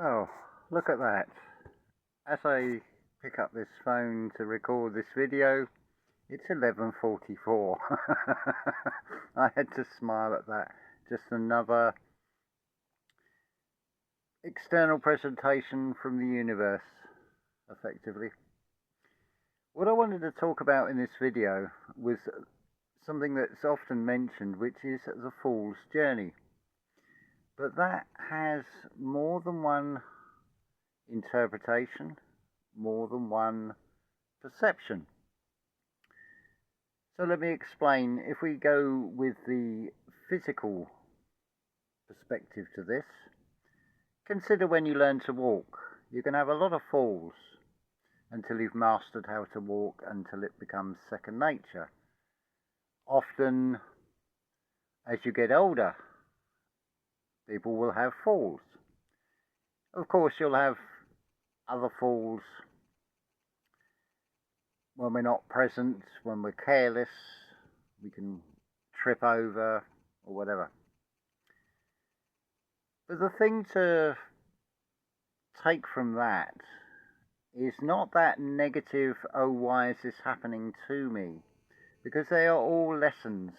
Oh, look at that. As I pick up this phone to record this video, it's 11:44. I had to smile at that. Just another external presentation from the universe, effectively. What I wanted to talk about in this video was something that's often mentioned, which is the fool's journey. But that has more than one interpretation, more than one perception. So let me explain. If we go with the physical perspective to this, consider when you learn to walk. You can have a lot of falls until you've mastered how to walk, until it becomes second nature. Often, as you get older, people will have falls. Of course, you'll have other falls when we're not present, when we're careless, we can trip over or whatever. But the thing to take from that is not that negative, oh, why is this happening to me? Because they are all lessons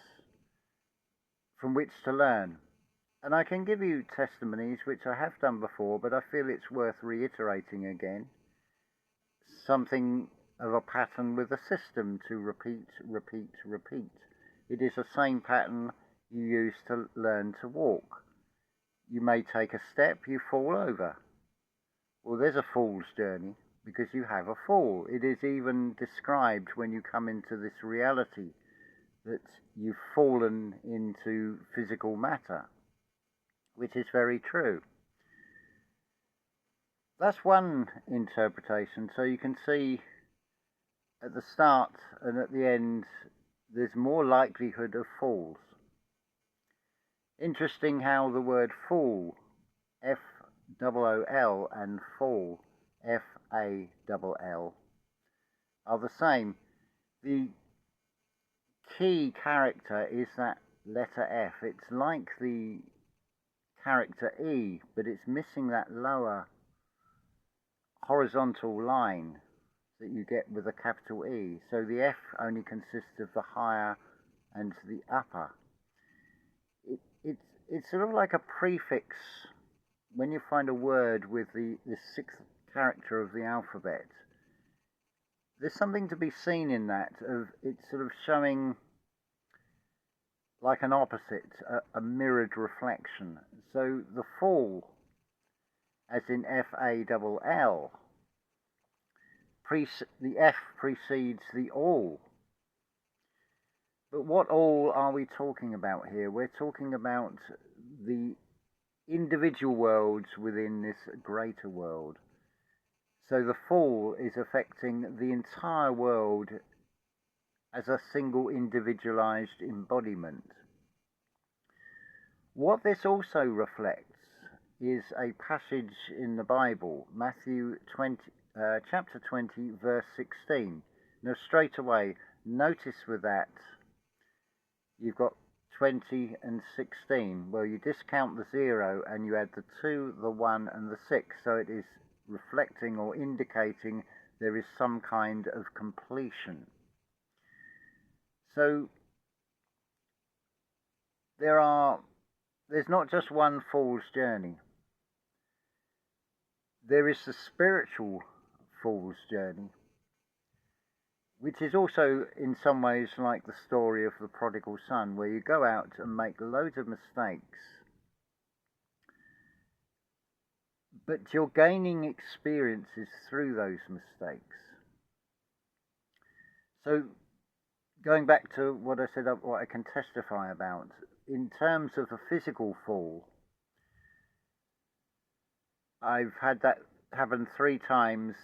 from which to learn. And I can give you testimonies, which I have done before, but I feel it's worth reiterating again. Something of a pattern with a system to repeat, repeat, repeat. It is the same pattern you use to learn to walk. You may take a step, you fall over. Well, there's a fool's journey because you have a fall. It is even described when you come into this reality that you've fallen into physical matter, which is very true. That's one interpretation. So you can see at the start and at the end, there's more likelihood of falls. Interesting how the word fool, F-O-O-L, and fall, F-A-L-L, are the same. The key character is that letter F. It's like the character E, but it's missing that lower horizontal line that you get with a capital E. So the F only consists of the higher and the upper. It's sort of like a prefix when you find a word with the sixth character of the alphabet. There's something to be seen in that, of it's sort of showing like an opposite, a mirrored reflection. So the fall, as in F-A-L-L, the F precedes the all. But what all are we talking about here? We're talking about the individual worlds within this greater world. So the fall is affecting the entire world as a single individualized embodiment. What this also reflects is a passage in the Bible, Matthew 20, chapter 20, verse 16. Now straight away, notice with that, you've got 20 and 16. Well, you discount the 0 and you add the 2, the 1 and the 6. So it is reflecting or indicating there is some kind of completion. So there's not just one fool's journey. There is the spiritual fool's journey, which is also in some ways like the story of the prodigal son, where you go out and make loads of mistakes, but you're gaining experiences through those mistakes. So going back to what I said, what I can testify about, in terms of a physical fall, I've had that happen 3 times,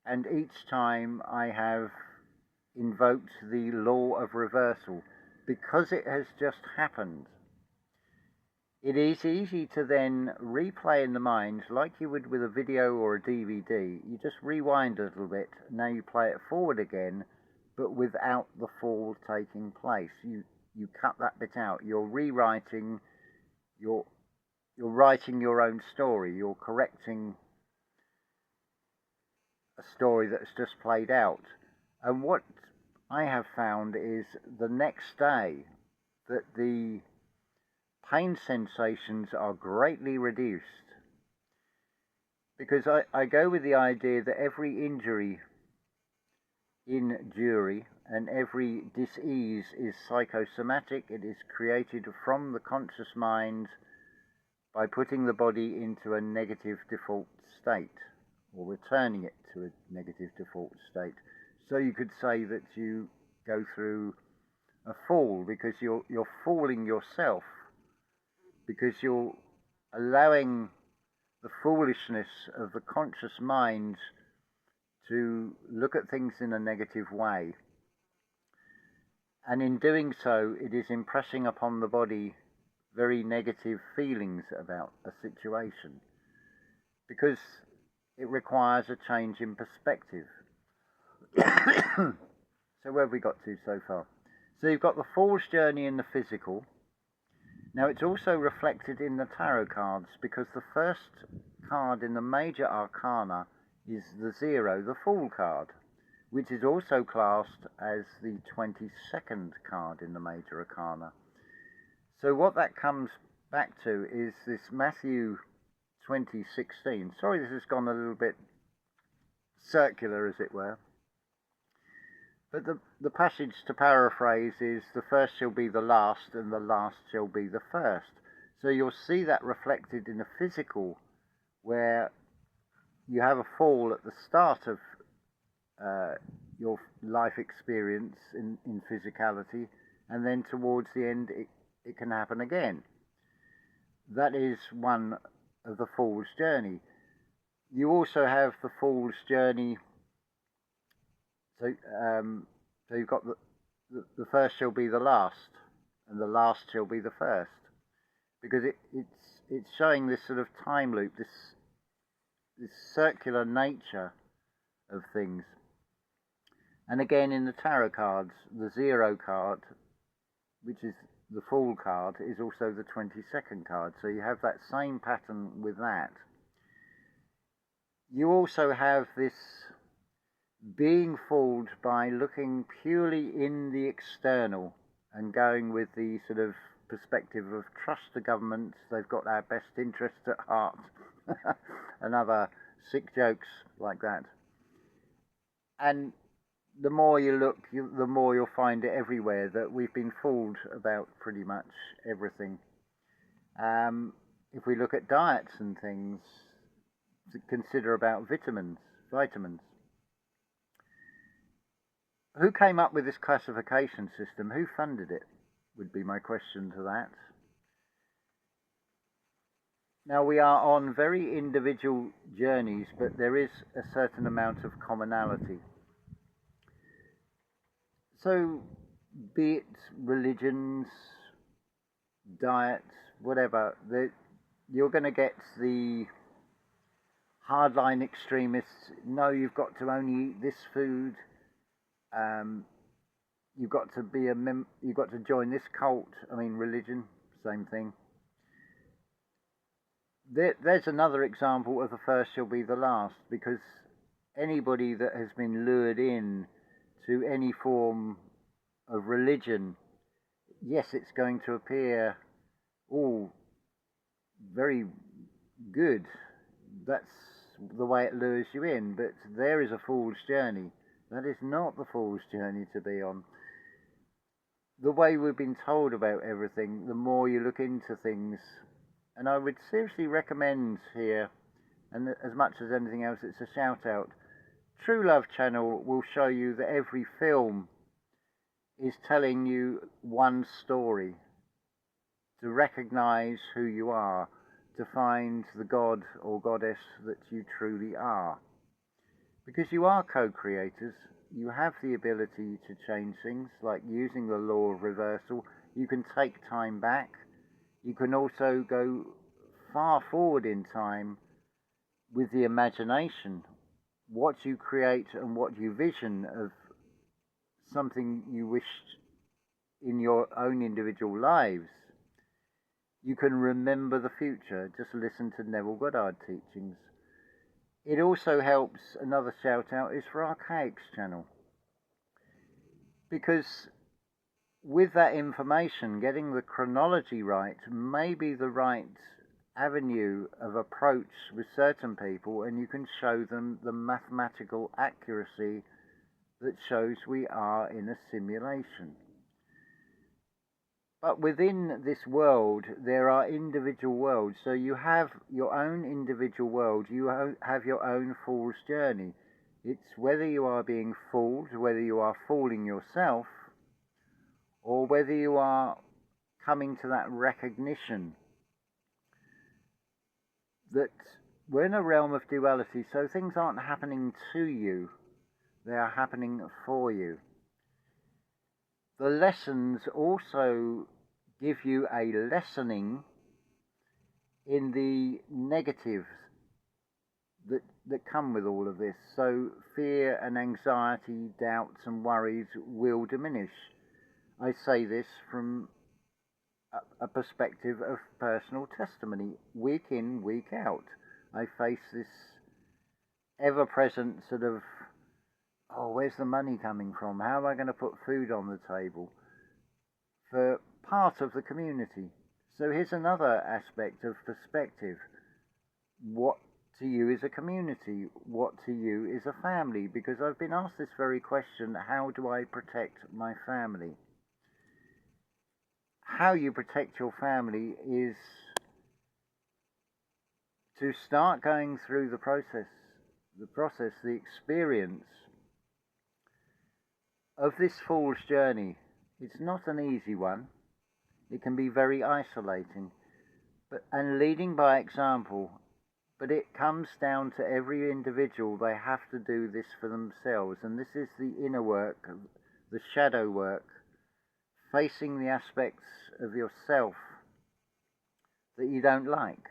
and each time I have invoked the law of reversal. Because it has just happened, it is easy to then replay in the mind like you would with a video or a DVD. You just rewind a little bit, now you play it forward again, but without the fall taking place. You cut that bit out. You're rewriting, you're you're writing your own story. You're correcting a story that's just played out. And what I have found is the next day that the pain sensations are greatly reduced, because I go with the idea that every injury in jury and every dis-ease is psychosomatic. It is created from the conscious mind by putting the body into a negative default state, or returning it to a negative default state. So you could say that you go through a fall because you're fooling yourself, because you're allowing the foolishness of the conscious mind to look at things in a negative way. And in doing so, it is impressing upon the body very negative feelings about a situation, because it requires a change in perspective. So where have we got to so far? So you've got the fool's journey in the physical. Now it's also reflected in the tarot cards, because the first card in the major arcana is the 0, the Fool card, which is also classed as the 22nd card in the major arcana. So what that comes back to is this Matthew 20:16. Sorry, this has gone a little bit circular, as it were. But the passage, to paraphrase, is the first shall be the last, and the last shall be the first. So you'll see that reflected in the physical, where you have a fall at the start of your life experience in physicality, and then towards the end it can happen again. That is one of the fool's journey. You also have the fool's journey. So you've got the first shall be the last, and the last shall be the first, because it's showing this sort of time loop, this circular nature of things. And again, in the tarot cards, the 0 card, which is the Fool card, is also the 22nd card. So you have that same pattern with that. You also have this being fooled by looking purely in the external and going with the sort of perspective of trust the government, they've got our best interests at heart, and other sick jokes like that. And the more you look, the more you'll find it everywhere, that we've been fooled about pretty much everything. If we look at diets and things, to consider about vitamins. Who came up with this classification system? Who funded it? Would be my question to that. Now, we are on very individual journeys, but there is a certain amount of commonality. So, be it religions, diets, whatever, you're going to get the hardline extremists. No, you've got to only eat this food. You've got to be you've got to join this cult. I mean, religion, same thing. There's another example of the first shall be the last, because anybody that has been lured in to any form of religion, yes, it's going to appear all very good. That's the way it lures you in, but there is a fool's journey. That is not the fool's journey to be on. The way we've been told about everything, the more you look into things, and I would seriously recommend here, and as much as anything else, it's a shout out. True Love Channel will show you that every film is telling you one story, to recognize who you are, to find the god or goddess that you truly are. Because you are co-creators, you have the ability to change things, like using the law of reversal. You can take time back. You can also go far forward in time with the imagination, what you create and what you vision of something you wished in your own individual lives. You can remember the future. Just listen to Neville Goddard teachings. It also helps, another shout out is for Archaic's channel. Because with that information, getting the chronology right may be the right avenue of approach with certain people, and you can show them the mathematical accuracy that shows we are in a simulation. But within this world, there are individual worlds. So you have your own individual world. You have your own fool's journey. It's whether you are being fooled, whether you are fooling yourself, or whether you are coming to that recognition that we're in a realm of duality, so things aren't happening to you, they are happening for you. The lessons also give you a lessening in the negatives that come with all of this. So fear and anxiety, doubts and worries will diminish. I say this from a perspective of personal testimony. Week in, week out, I face this ever-present sort of, oh, where's the money coming from? How am I going to put food on the table for part of the community? So here's another aspect of perspective. What to you is a community? What to you is a family? Because I've been asked this very question, how do I protect my family? How you protect your family is to start going through the process, the experience of this fool's journey. It's not an easy one. It can be very isolating, and leading by example. But it comes down to every individual. They have to do this for themselves. And this is the inner work, the shadow work, facing the aspects of yourself that you don't like.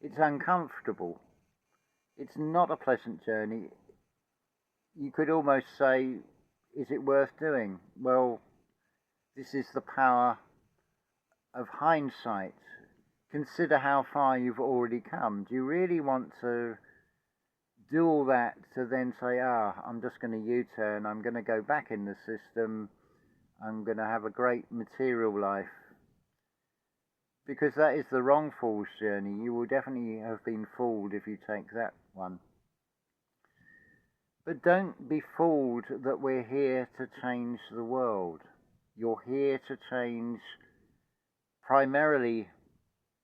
It's uncomfortable. It's not a pleasant journey. You could almost say, is it worth doing? Well, this is the power of hindsight. Consider how far you've already come. Do you really want to do all that to then say, I'm just going to U-turn, I'm going to go back in the system, I'm going to have a great material life? Because that is the wrong fool's journey. You will definitely have been fooled if you take that one. But don't be fooled that we're here to change the world. You're here to change primarily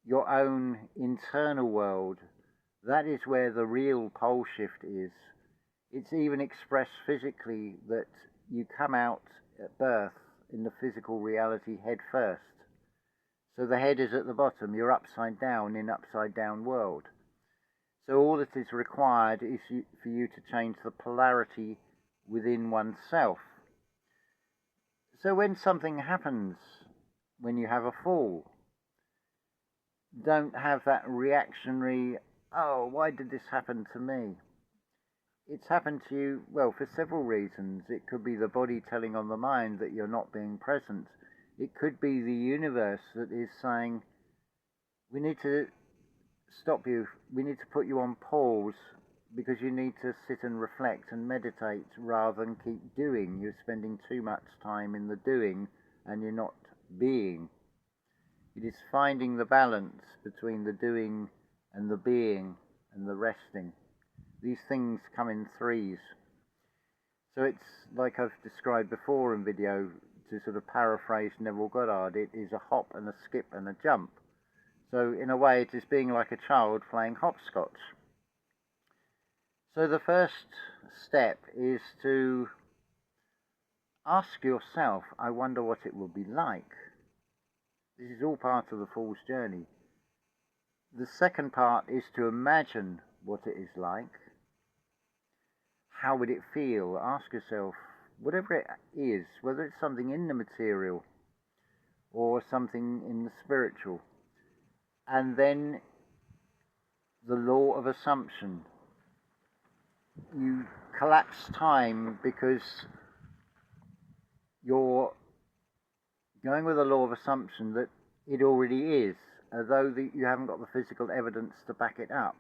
your own internal world. That is where the real pole shift is. It's even expressed physically that you come out at birth in the physical reality head first. So the head is at the bottom, you're upside down in upside down world. So all that is required is for you to change the polarity within oneself. So when something happens, when you have a fall, don't have that reactionary, oh, why did this happen to me? It's happened to you, well, for several reasons. It could be the body telling on the mind that you're not being present. It could be the universe that is saying, we need to stop you, we need to put you on pause because you need to sit and reflect and meditate rather than keep doing. You're spending too much time in the doing and you're not being. It is finding the balance between the doing and the being and the resting. These things come in threes. So it's like I've described before in video, to sort of paraphrase Neville Goddard, it is a hop and a skip and a jump. So in a way it is being like a child playing hopscotch. So the first step is to ask yourself, I wonder what it will be like. This is all part of the fool's journey. The second part is to imagine what it is like. How would it feel? Ask yourself, whatever it is, whether it's something in the material or something in the spiritual. And then the law of assumption. You collapse time because you're going with a law of assumption that it already is, although you haven't got the physical evidence to back it up.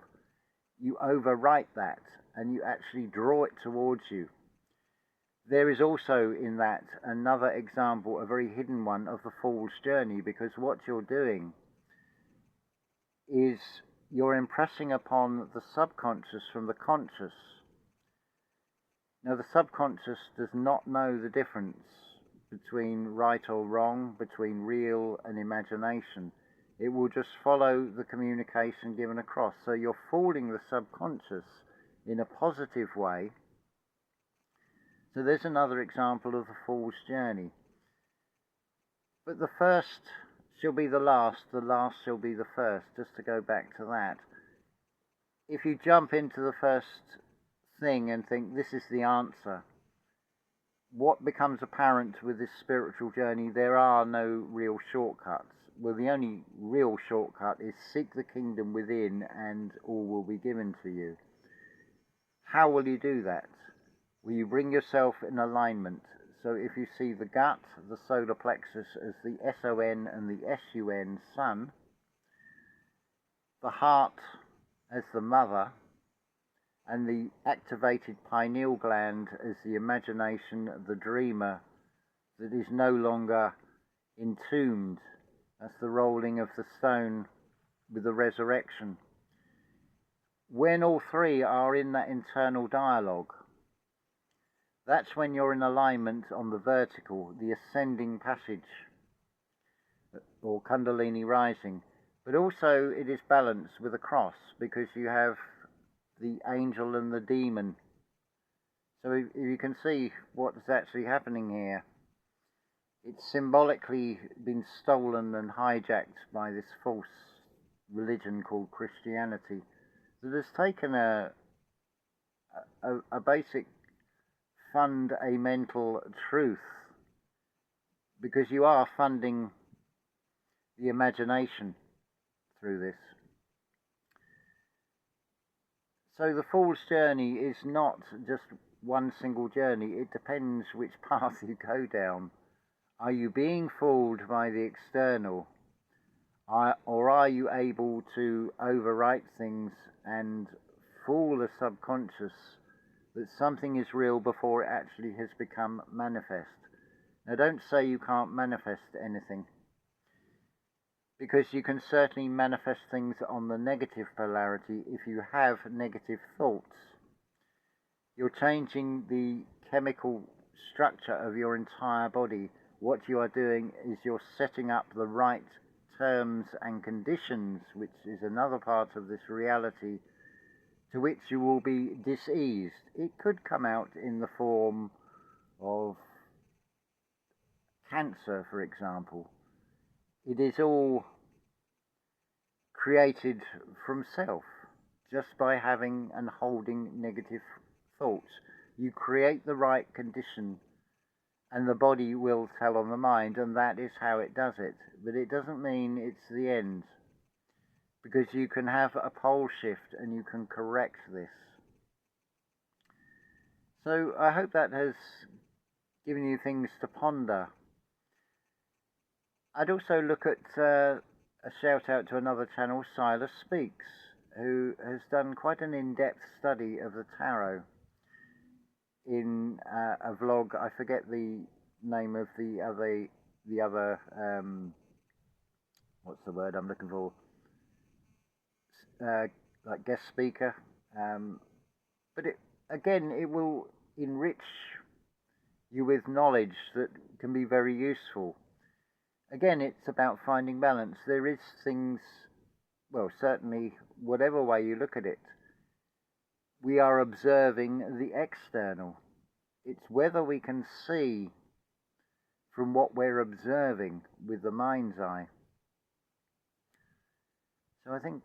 You overwrite that and you actually draw it towards you. There is also in that another example, a very hidden one, of the fool's journey, because what you're doing is you're impressing upon the subconscious from the conscious. Now, the subconscious does not know the difference between right or wrong, between real and imagination. It will just follow the communication given across. So you're fooling the subconscious in a positive way. So there's another example of the fool's journey. But the first shall be the last shall be the first, just to go back to that. If you jump into the first thing and think this is the answer, what becomes apparent with this spiritual journey? There are no real shortcuts. Well, the only real shortcut is seek the kingdom within and all will be given to you. How will you do that? Will you bring yourself in alignment? So if you see the gut, the solar plexus as the SON and the SUN, sun, the heart as the mother, and the activated pineal gland as the imagination, the dreamer, that is no longer entombed. That's the rolling of the stone with the resurrection. When all three are in that internal dialogue, that's when you're in alignment on the vertical, the ascending passage, or Kundalini rising. But also it is balanced with a cross, because you have the angel and the demon. So if you can see what's actually happening here, it's symbolically been stolen and hijacked by this false religion called Christianity that has taken a basic fundamental truth, because you are funding the imagination through this. So the fool's journey is not just one single journey. It depends which path you go down. Are you being fooled by the external, or are you able to overwrite things and fool the subconscious that something is real before it actually has become manifest? Now, don't say you can't manifest anything, because you can certainly manifest things on the negative polarity if you have negative thoughts. You're changing the chemical structure of your entire body. What you are doing is you're setting up the right terms and conditions, which is another part of this reality, to which you will be diseased. It could come out in the form of cancer, for example. It is all created from self, just by having and holding negative thoughts. You create the right condition and the body will tell on the mind, and that is how it does it. But it doesn't mean it's the end, because you can have a pole shift and you can correct this. So I hope that has given you things to ponder. I'd also look at a shout out to another channel, Silas Speaks, who has done quite an in-depth study of the tarot in a vlog. I forget the name of the other what's the word I'm looking for? Like guest speaker. But it will enrich you with knowledge that can be very useful. Again, it's about finding balance. There is things, well, certainly, whatever way you look at it, we are observing the external. It's whether we can see from what we're observing with the mind's eye. So I think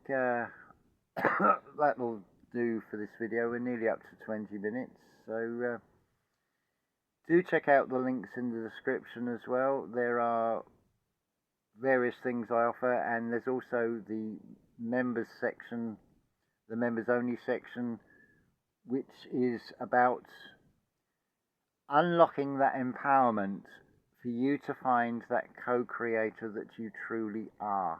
that'll do for this video. We're nearly up to 20 minutes. So do check out the links in the description as well. There are various things I offer, and there's also the members section, the members only section, which is about unlocking that empowerment for for you to find that co-creator that you truly are.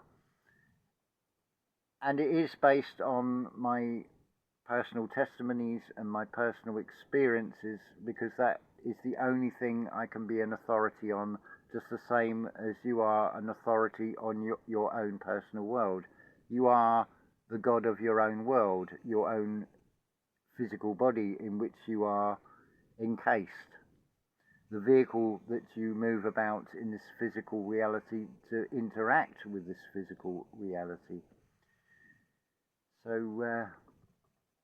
And it is based on my personal testimonies and my personal experiences, because that is the only thing I can be an authority on, just the same as you are an authority on your own personal world. You are the god of your own world, your own physical body in which you are encased. The vehicle that you move about in this physical reality to interact with this physical reality. So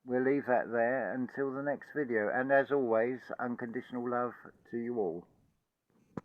we'll leave that there until the next video. And as always, unconditional love to you all.